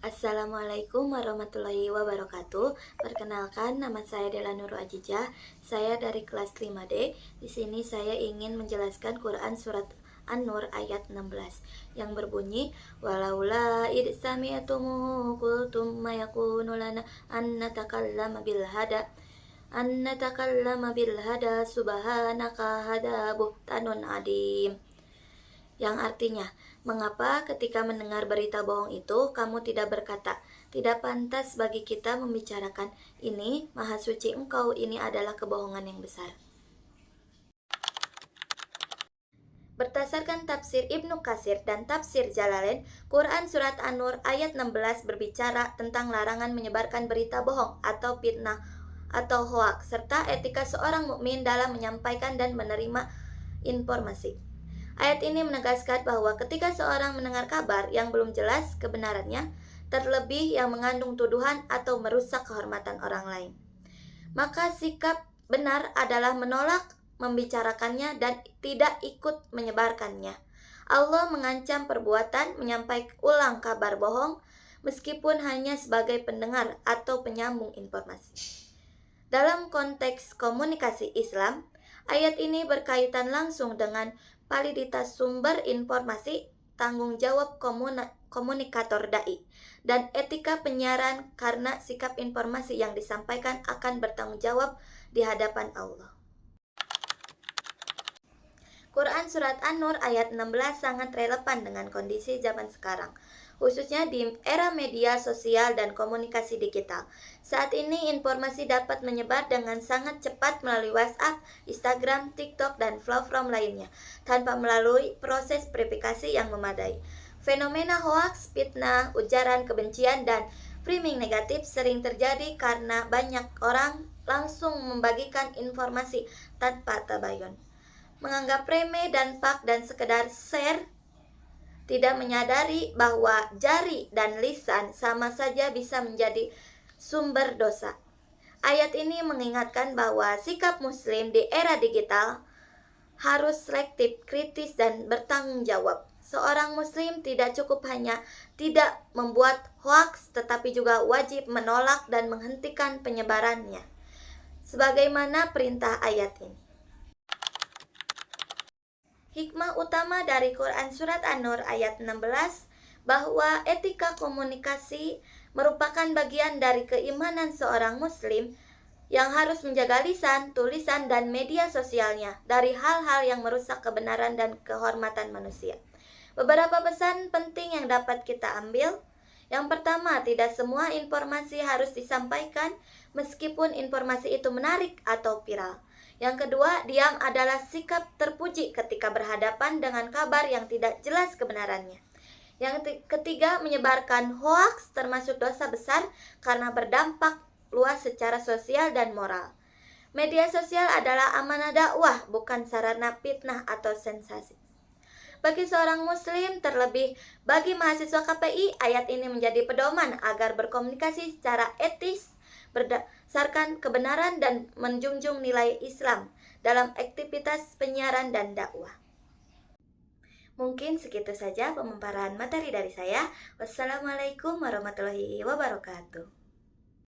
Assalamualaikum warahmatullahi wabarakatuh. Perkenalkan, nama saya Dela Nurul Ajijah. Saya dari kelas 5D. Di sini saya ingin menjelaskan Quran surat An-Nur ayat 16 yang berbunyi walaula id sami'tumuhu qultum ma yakunu lana an natakallama bil hada subhanaka hada buhtanun adim, yang artinya, mengapa ketika mendengar berita bohong itu kamu tidak berkata, tidak pantas bagi kita membicarakan ini, maha suci engkau, ini adalah kebohongan yang besar. Berdasarkan tafsir Ibnu Katsir dan tafsir Jalalain, Quran surat An-Nur ayat 16 berbicara tentang larangan menyebarkan berita bohong atau fitnah atau hoaks, serta etika seorang mukmin dalam menyampaikan dan menerima informasi. Ayat ini menegaskan bahwa ketika seorang mendengar kabar yang belum jelas kebenarannya, terlebih yang mengandung tuduhan atau merusak kehormatan orang lain, maka sikap benar adalah menolak membicarakannya dan tidak ikut menyebarkannya. Allah mengancam perbuatan menyampaikan ulang kabar bohong meskipun hanya sebagai pendengar atau penyambung informasi. Dalam konteks komunikasi Islam, ayat ini berkaitan langsung dengan validitas sumber informasi, tanggung jawab komunikator dai, dan etika penyiaran karena sikap informasi yang disampaikan akan bertanggung jawab di hadapan Allah. Quran Surat An-Nur ayat 16 sangat relevan dengan kondisi zaman sekarang, khususnya di era media sosial dan komunikasi digital. Saat ini informasi dapat menyebar dengan sangat cepat melalui WhatsApp, Instagram, TikTok, dan platform lainnya, tanpa melalui proses verifikasi yang memadai. Fenomena hoaks, fitnah, ujaran kebencian, dan framing negatif sering terjadi karena banyak orang langsung membagikan informasi tanpa tabayun, menganggap remeh dan sekedar share, tidak menyadari bahwa jari dan lisan sama saja bisa menjadi sumber dosa. Ayat ini mengingatkan bahwa sikap muslim di era digital harus selektif, kritis, dan bertanggung jawab. Seorang muslim tidak cukup hanya tidak membuat hoaks, tetapi juga wajib menolak dan menghentikan penyebarannya, sebagaimana perintah ayat ini. Hikmah utama dari Quran Surat An-Nur ayat 16 bahwa etika komunikasi merupakan bagian dari keimanan seorang muslim yang harus menjaga lisan, tulisan, dan media sosialnya dari hal-hal yang merusak kebenaran dan kehormatan manusia. Beberapa pesan penting yang dapat kita ambil. Yang pertama, tidak semua informasi harus disampaikan meskipun informasi itu menarik atau viral. Yang kedua, diam adalah sikap terpuji ketika berhadapan dengan kabar yang tidak jelas kebenarannya. Yang ketiga, menyebarkan hoaks termasuk dosa besar karena berdampak luas secara sosial dan moral. Media sosial adalah amanah dakwah, bukan sarana fitnah atau sensasi. Bagi seorang muslim, terlebih bagi mahasiswa KPI, ayat ini menjadi pedoman agar berkomunikasi secara etis, berdasarkan kebenaran dan menjunjung nilai Islam dalam aktivitas penyiaran dan dakwah. Mungkin segitu saja pemaparan materi dari saya. Wassalamualaikum warahmatullahi wabarakatuh.